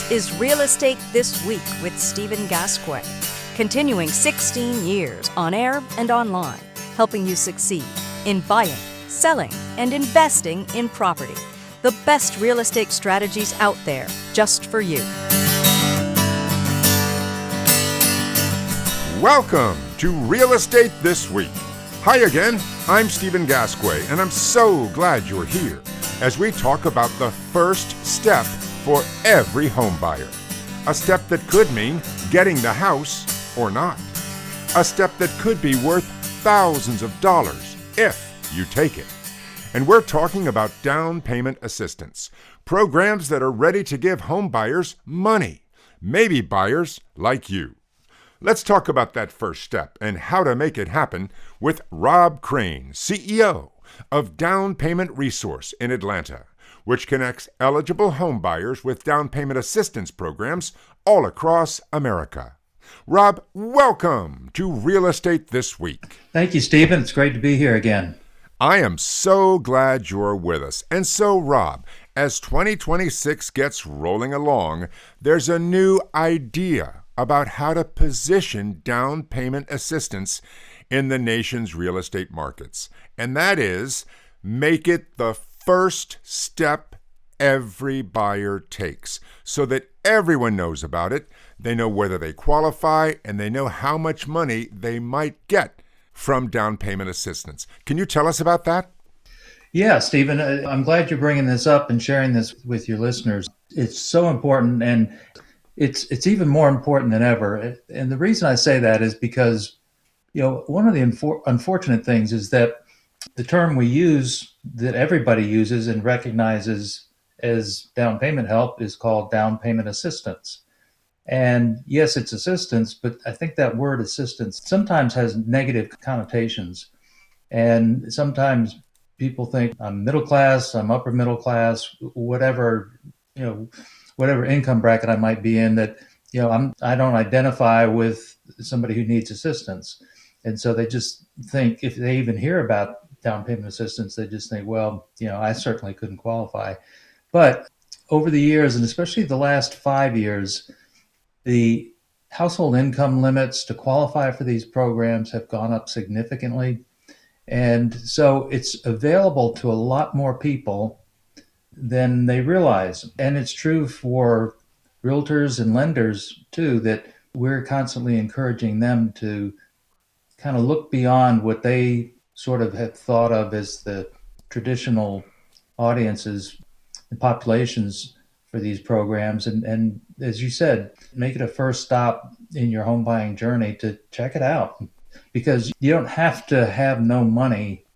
This is Real Estate This Week with Stephen Gasque, continuing 16 years on air and online, helping you succeed in buying, selling, and investing in property. The best real estate strategies out there just for you. Welcome to Real Estate This Week. Hi again, I'm Stephen Gasque, and I'm so glad you're here as we talk about the first step for every home buyer. A step that could mean getting the house or not. A step that could be worth thousands of dollars if you take it. And we're talking about down payment assistance, programs that are ready to give home buyers money, maybe buyers like you. Let's talk about that first step and how to make it happen with Rob Chrane, CEO of Down Payment Resource in Atlanta, which connects eligible home buyers with down payment assistance programs all across America. Rob, welcome to Real Estate This Week. Thank you, Stephen. It's great to be here again. I am so glad you're with us. And so, Rob, as 2026 gets rolling along, there's a new idea about how to position down payment assistance in the nation's real estate markets. And that is, make it the first step every buyer takes so that everyone knows about it, they know whether they qualify, and they know how much money they might get from down payment assistance. Can you tell us about that? Yeah, Stephen, I'm glad you're bringing this up and sharing this with your listeners. It's so important, and it's even more important than ever. And the reason I say that is because, one of the unfortunate things is that the term we use that everybody uses and recognizes as down payment help is called down payment assistance. And yes, it's assistance, but I think that word assistance sometimes has negative connotations. And sometimes people think I'm middle class, I'm upper middle class, whatever income bracket I might be in, that, I don't identify with somebody who needs assistance. And so they just think, if they even hear about down payment assistance, they just think, well, I certainly couldn't qualify. But over the years, and especially the last 5 years, the household income limits to qualify for these programs have gone up significantly. And so it's available to a lot more people than they realize. And it's true for realtors and lenders too, that we're constantly encouraging them to kind of look beyond what they sort of have thought of as the traditional audiences and populations for these programs. And as you said, make it a first stop in your home buying journey to check it out, because you don't have to have no money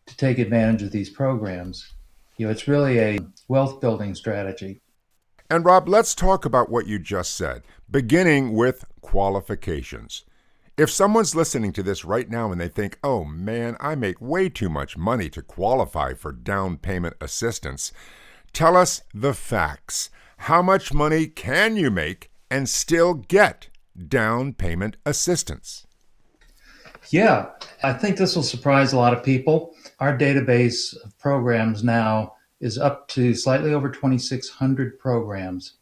to take advantage of these programs. It's really a wealth building strategy. And Rob, let's talk about what you just said, beginning with qualifications. If someone's listening to this right now and they think, oh man, I make way too much money to qualify for down payment assistance, tell us the facts. How much money can you make and still get down payment assistance? Yeah, I think this will surprise a lot of people. Our database of programs now is up to slightly over 2,600 programs,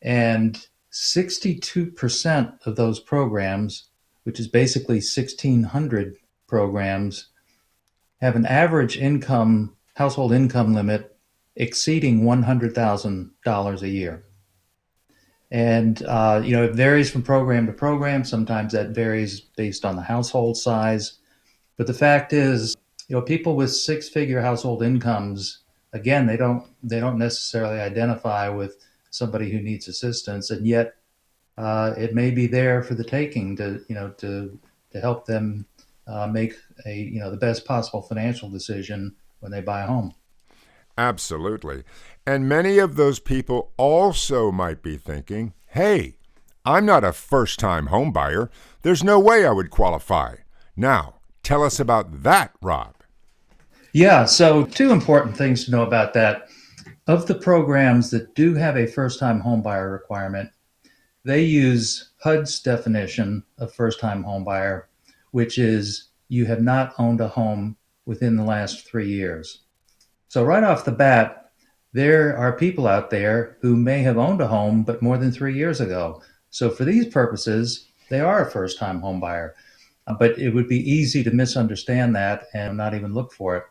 and 62% of those programs, which is basically 1,600 programs, have an average household income limit exceeding $100,000 a year. And, it varies from program to program. Sometimes that varies based on the household size. But the fact is, people with six-figure household incomes, again, they don't necessarily identify with somebody who needs assistance, and yet it may be there for the taking to help them make the best possible financial decision when they buy a home. Absolutely. And many of those people also might be thinking, hey, I'm not a first-time home buyer. There's no way I would qualify. Now, tell us about that, Rob. Yeah, so two important things to know about that. Of the programs that do have a first-time home buyer requirement, they use HUD's definition of first-time home buyer, which is you have not owned a home within the last 3 years. So right off the bat, there are people out there who may have owned a home, but more than 3 years ago. So for these purposes, they are a first-time home buyer. But it would be easy to misunderstand that and not even look for it.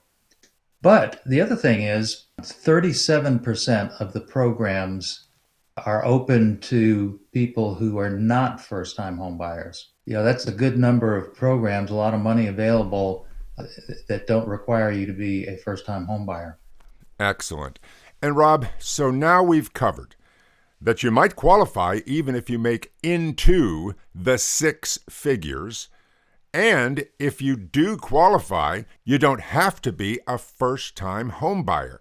But the other thing is 37% of the programs are open to people who are not first-time home buyers. That's a good number of programs, a lot of money available that don't require you to be a first-time home buyer. Excellent. And Rob, so now we've covered that you might qualify even if you make into the six figures. And if you do qualify, you don't have to be a first-time home buyer.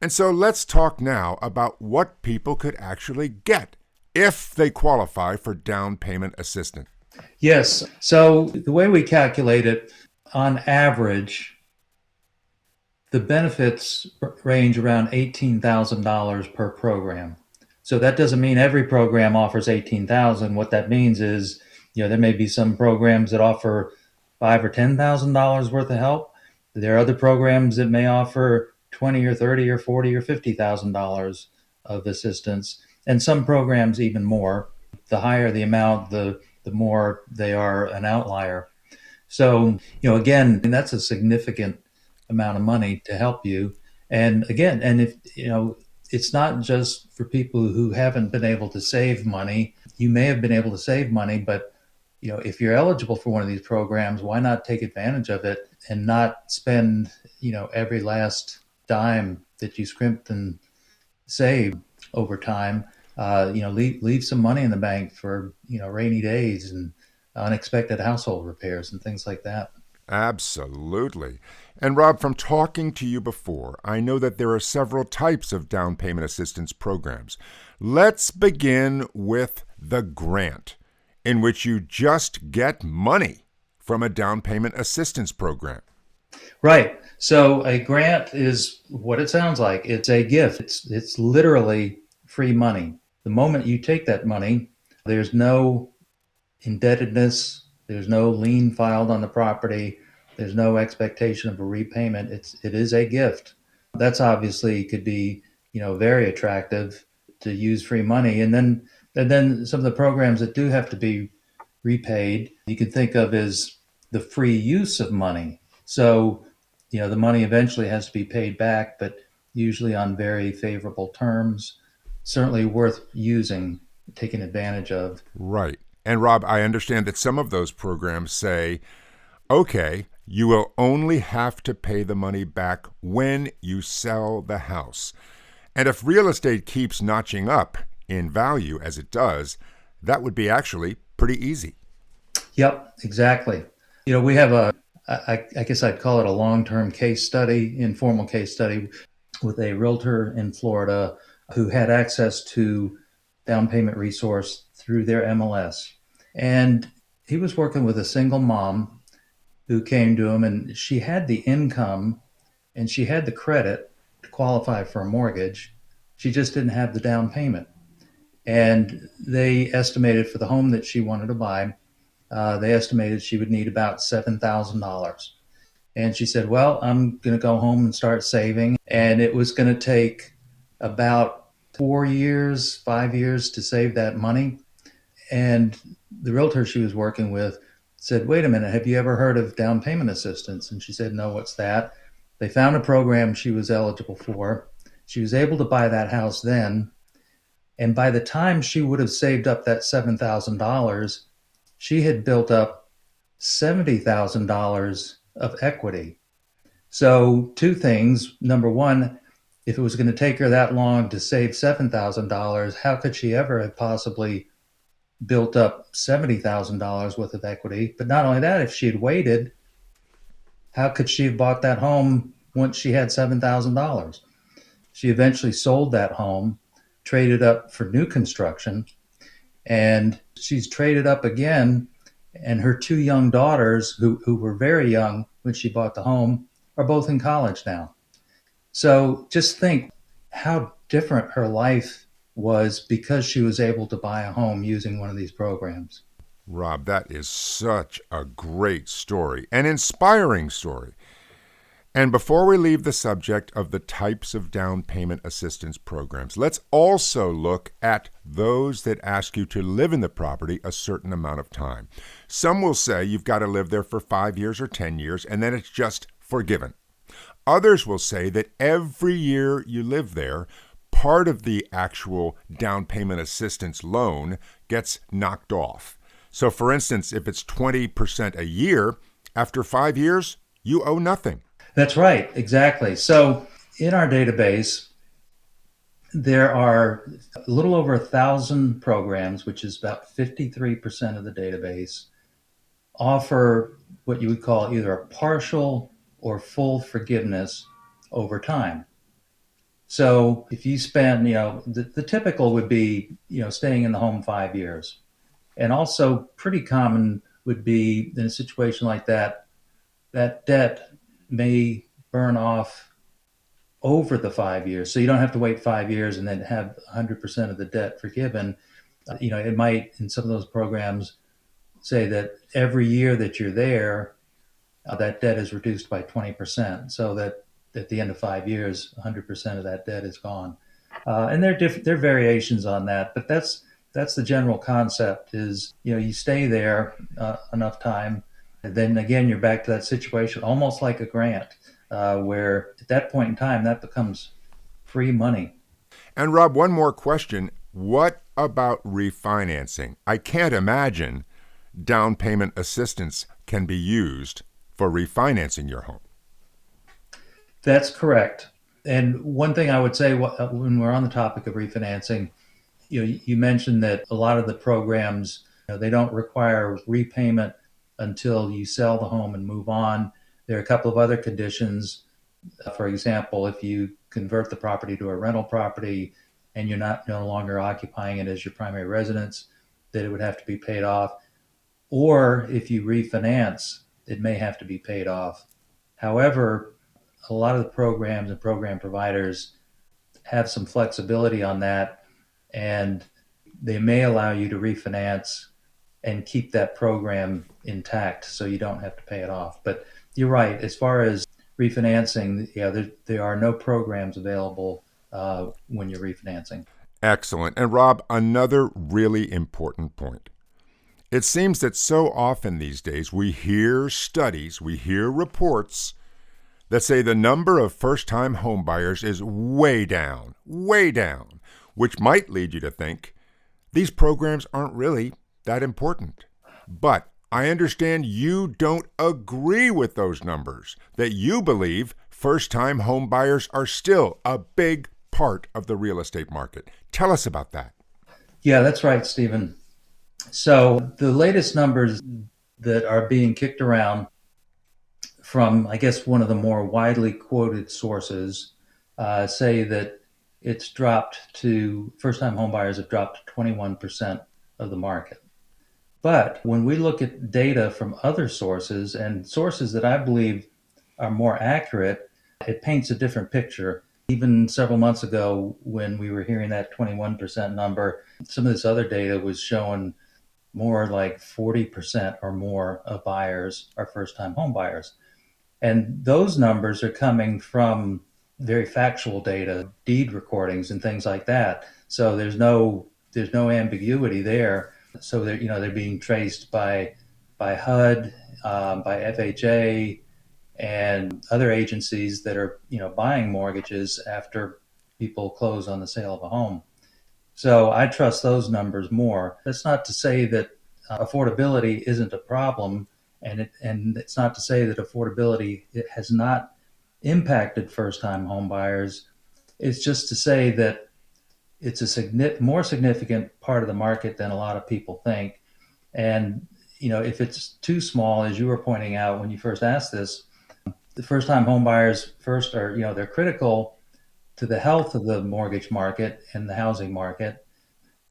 And so let's talk now about what people could actually get if they qualify for down payment assistance. Yes. So the way we calculate it, on average, the benefits range around $18,000 per program. So that doesn't mean every program offers $18,000. What that means is, there may be some programs that offer $5,000 or $10,000 worth of help. There are other programs that may offer $20,000 or $30,000 or $40,000 or $50,000 of assistance, and some programs even more. The higher the amount, the more they are an outlier. So, again, that's a significant amount of money to help you. And again, if it's not just for people who haven't been able to save money. You may have been able to save money, but if you're eligible for one of these programs, why not take advantage of it and not spend every last dime that you scrimped and saved over time? Leave some money in the bank for rainy days and unexpected household repairs and things like that. Absolutely. And Rob, from talking to you before, I know that there are several types of down payment assistance programs. Let's begin with the grant, in which you just get money from a down payment assistance program. Right. So a grant is what it sounds like. It's a gift. It's literally free money. The moment you take that money, there's no indebtedness, there's no lien filed on the property, there's no expectation of a repayment. It is a gift. That's obviously could be, very attractive to use free money. And then some of the programs that do have to be repaid, you can think of as the free use of money. So, the money eventually has to be paid back, but usually on very favorable terms. Certainly worth using, taking advantage of. Right. And Rob, I understand that some of those programs say, okay, you will only have to pay the money back when you sell the house. And if real estate keeps notching up in value as it does, that would be actually pretty easy. Yep, exactly. We have I guess I'd call it a long-term case study, informal case study, with a realtor in Florida who had access to down payment resource through their MLS. And he was working with a single mom who came to him, and she had the income and she had the credit to qualify for a mortgage. She just didn't have the down payment. And they estimated for the home that she wanted to buy, they estimated she would need about $7,000. And she said, well, I'm going to go home and start saving. And it was going to take about 4 years, 5 years to save that money. And the realtor she was working with said, wait a minute, have you ever heard of down payment assistance? And she said, no, what's that? They found a program she was eligible for. She was able to buy that house then. And by the time she would have saved up that $7,000, she had built up $70,000 of equity. So two things. Number one, if it was going to take her that long to save $7,000, how could she ever have possibly built up $70,000 worth of equity? But not only that, if she had waited, how could she have bought that home once she had $7,000? She eventually sold that home, traded up for new construction, and she's traded up again. And her two young daughters, who were very young when she bought the home, are both in college now. So just think how different her life was because she was able to buy a home using one of these programs. Rob, that is such a great story, an inspiring story. And before we leave the subject of the types of down payment assistance programs, let's also look at those that ask you to live in the property a certain amount of time. Some will say you've got to live there for 5 years or 10 years, and then it's just forgiven. Others will say that every year you live there, part of the actual down payment assistance loan gets knocked off. So for instance, if it's 20% a year, after 5 years, you owe nothing. That's right, exactly. So in our database, there are a little over 1,000 programs, which is about 53% of the database, offer what you would call either a partial or full forgiveness over time. So if you spend, the typical would be, staying in the home 5 years. And also pretty common would be in a situation like that, that debt may burn off over the 5 years. So you don't have to wait 5 years and then have 100% of the debt forgiven. It might, in some of those programs, say that every year that you're there, that debt is reduced by 20%. So that at the end of 5 years, 100% of that debt is gone. And there are variations on that, but that's the general concept is, you stay there enough time, and then again, you're back to that situation, almost like a grant, where at that point in time, that becomes free money. And Rob, one more question. What about refinancing? I can't imagine down payment assistance can be used for refinancing your home. That's correct. And one thing I would say when we're on the topic of refinancing, you mentioned that a lot of the programs, they don't require repayment until you sell the home and move on. There are a couple of other conditions. For example, if you convert the property to a rental property and you're no longer occupying it as your primary residence, that it would have to be paid off. Or if you refinance, it may have to be paid off. However, a lot of the programs and program providers have some flexibility on that, and they may allow you to refinance and keep that program intact so you don't have to pay it off. But you're right, as far as refinancing, there are no programs available when you're refinancing. Excellent. And Rob, another really important point. It seems that so often these days we hear studies, we hear reports that say the number of first-time homebuyers is way down, which might lead you to think these programs aren't really that important. But I understand you don't agree with those numbers, that you believe first-time homebuyers are still a big part of the real estate market. Tell us about that. Yeah, that's right, Stephen. So the latest numbers that are being kicked around from, I guess, one of the more widely quoted sources say that first-time homebuyers have dropped to 21% of the market. But when we look at data from other sources and sources that I believe are more accurate, it paints a different picture. Even several months ago, when we were hearing that 21% number, some of this other data was showing more like 40% or more of buyers are first-time home buyers. And those numbers are coming from very factual data, deed recordings and things like that. So there's no ambiguity there. So they're being traced by HUD, by FHA, and other agencies that are buying mortgages after people close on the sale of a home. So I trust those numbers more. That's not to say that affordability isn't a problem, and it's not to say that affordability has not impacted first-time home buyers. It's just to say that it's a more significant part of the market than a lot of people think. And if it's too small, as you were pointing out when you first asked this, the first-time home buyers first are they're critical to the health of the mortgage market and the housing market.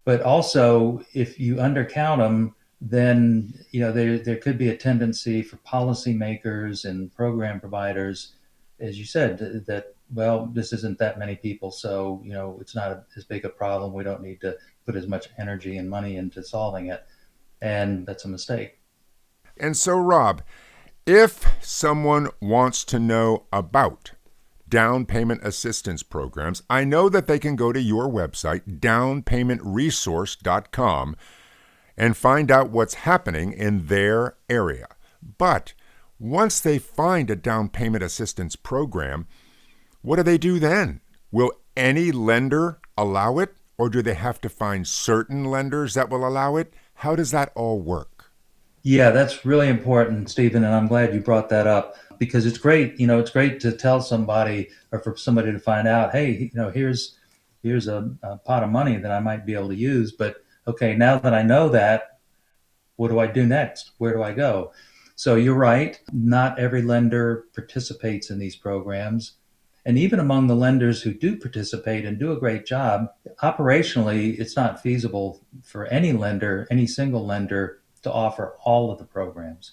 But also, if you undercount them, then there could be a tendency for policymakers and program providers, as you said, that this isn't that many people, so it's not as big a problem. We don't need to put as much energy and money into solving it, and that's a mistake. And so, Rob, If someone wants to know about down payment assistance programs, I know that they can go to your website, downpaymentresource.com, and find out what's happening in their area. But once they find a down payment assistance program, what do they do then? Will any lender allow it, or do they have to find certain lenders that will allow it? How does that all work? Yeah, that's really important, Stephen, and I'm glad you brought that up because it's great. It's great to tell somebody or for somebody to find out, hey, here's a pot of money that I might be able to use. But okay, now that I know that, what do I do next? Where do I go? So you're right. Not every lender participates in these programs. And even among the lenders who do participate and do a great job, operationally, it's not feasible for any lender, any single lender, to offer all of the programs.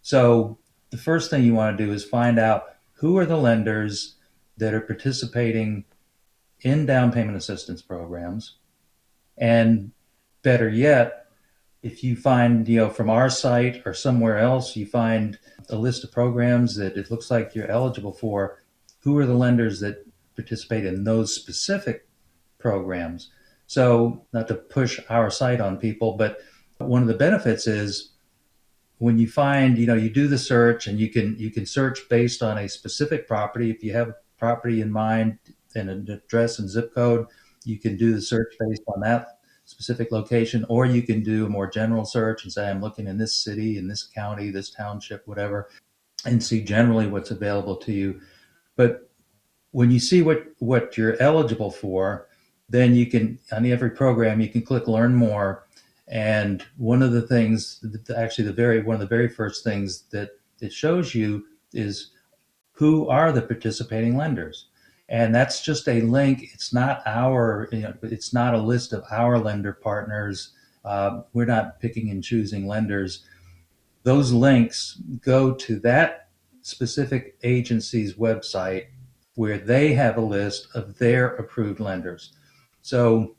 So the first thing you want to do is find out who are the lenders that are participating in down payment assistance programs. And better yet, if you find, from our site or somewhere else, you find a list of programs that it looks like you're eligible for, who are the lenders that participate in those specific programs? So, not to push our site on people, but one of the benefits is when you find, you do the search and you can search based on a specific property. If you have a property in mind and an address and zip code, you can do the search based on that specific location, or you can do a more general search and say, I'm looking in this city, in this county, this township, whatever, and see generally what's available to you. But when you see what you're eligible for, then you can, on every program, you can click learn more. And one of the things, actually one of the very first things that it shows you is who are the participating lenders. And that's just a link. It's not it's not a list of our lender partners. We're not picking and choosing lenders. Those links go to that specific agency's website where they have a list of their approved lenders. So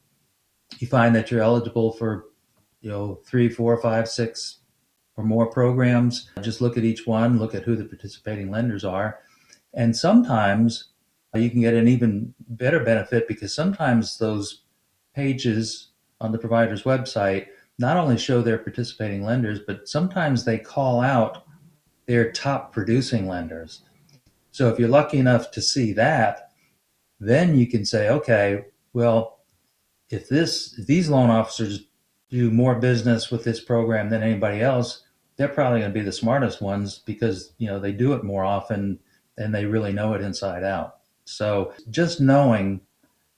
you find that you're eligible for, 3, 4, 5, 6 or more programs. Just look at each one, look at who the participating lenders are. And sometimes you can get an even better benefit because sometimes those pages on the provider's website not only show their participating lenders, but sometimes they call out their top producing lenders. So if you're lucky enough to see that, then you can say, okay, well, if these loan officers do more business with this program than anybody else, they're probably going to be the smartest ones because they do it more often and they really know it inside out. So just knowing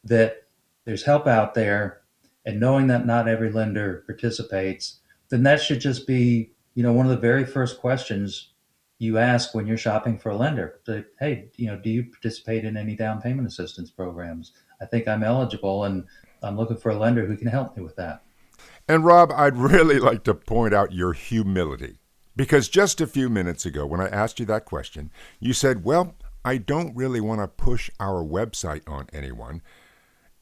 that there's help out there and knowing that not every lender participates, then that should just be, one of the very first questions you ask when you're shopping for a lender. Say, hey, do you participate in any down payment assistance programs? I think I'm eligible and I'm looking for a lender who can help me with that. And Rob, I'd really like to point out your humility, because just a few minutes ago when I asked you that question, you said, well, I don't really want to push our website on anyone,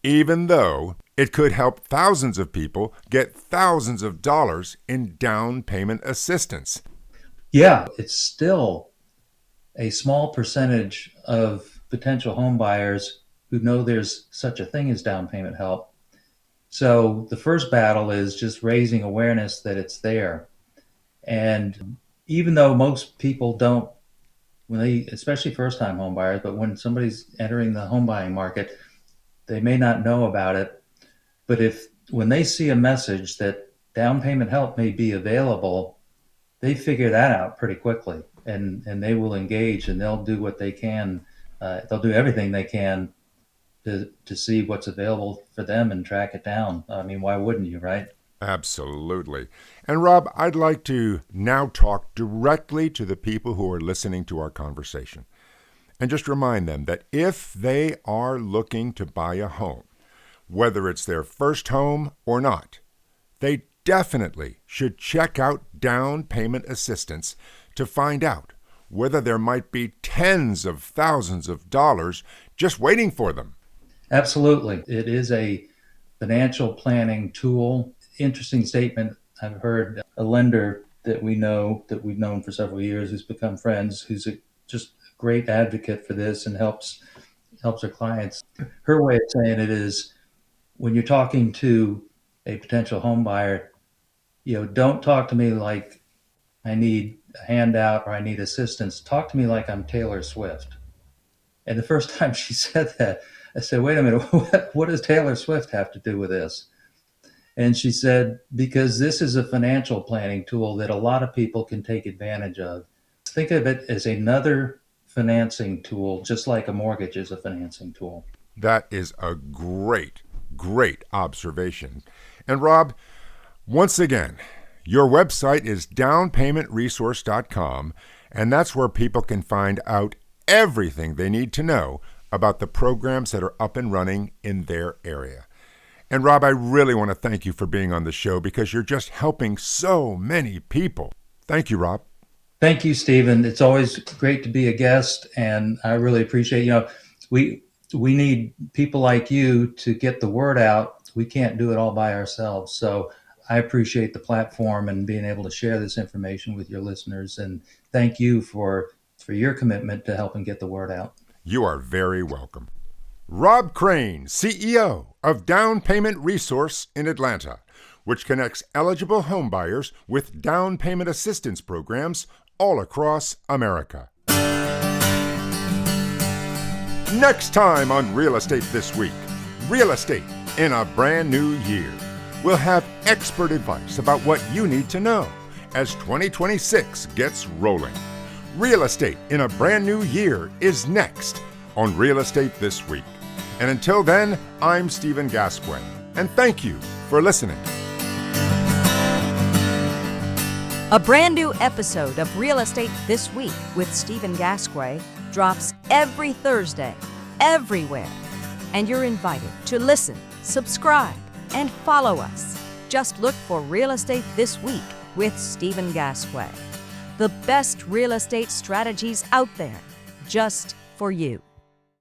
even though it could help thousands of people get thousands of dollars in down payment assistance. Yeah, it's still a small percentage of potential home buyers who know there's such a thing as down payment help. So the first battle is just raising awareness that it's there. And even though most people don't, especially first-time home buyers, but when somebody's entering the home buying market, they may not know about it. But when they see a message that down payment help may be available, they figure that out pretty quickly, and they will engage and they'll do what they can. They'll do everything they can to see what's available for them and track it down. I mean, why wouldn't you, right? Absolutely. And Rob, I'd like to now talk directly to the people who are listening to our conversation and just remind them that if they are looking to buy a home, whether it's their first home or not, they definitely should check out down payment assistance to find out whether there might be tens of thousands of dollars just waiting for them. Absolutely. It is a financial planning tool. Interesting statement. I've heard a lender that we know, that we've known for several years, who's become friends, who's just a great advocate for this and helps her clients. Her way of saying it is, when you're talking to a potential home buyer, don't talk to me like I need a handout or I need assistance. Talk to me like I'm Taylor Swift. And the first time she said that, I said, wait a minute, what does Taylor Swift have to do with this? And she said, because this is a financial planning tool that a lot of people can take advantage of. Think of it as another financing tool, just like a mortgage is a financing tool. That is a great observation. And Rob, once again, your website is downpaymentresource.com, and that's where people can find out everything they need to know about the programs that are up and running in their area. And Rob, I really want to thank you for being on the show because you're just helping so many people. Thank you, Rob. Thank you, Stephen. It's always great to be a guest, and I really appreciate, we need people like you to get the word out. We can't do it all by ourselves. So I appreciate the platform and being able to share this information with your listeners. And thank you for your commitment to helping get the word out. You are very welcome. Rob Chrane, CEO of Down Payment Resource in Atlanta, which connects eligible homebuyers with down payment assistance programs all across America. Next time on Real Estate This Week, real estate in a brand new year. We'll have expert advice about what you need to know as 2026 gets rolling. Real estate in a brand new year is next on Real Estate This Week. And until then, I'm Stephen Gasque, and thank you for listening. A brand new episode of Real Estate This Week with Stephen Gasque drops every Thursday, everywhere. And you're invited to listen, subscribe, and follow us. Just look for Real Estate This Week with Stephen Gasque. The best real estate strategies out there, just for you.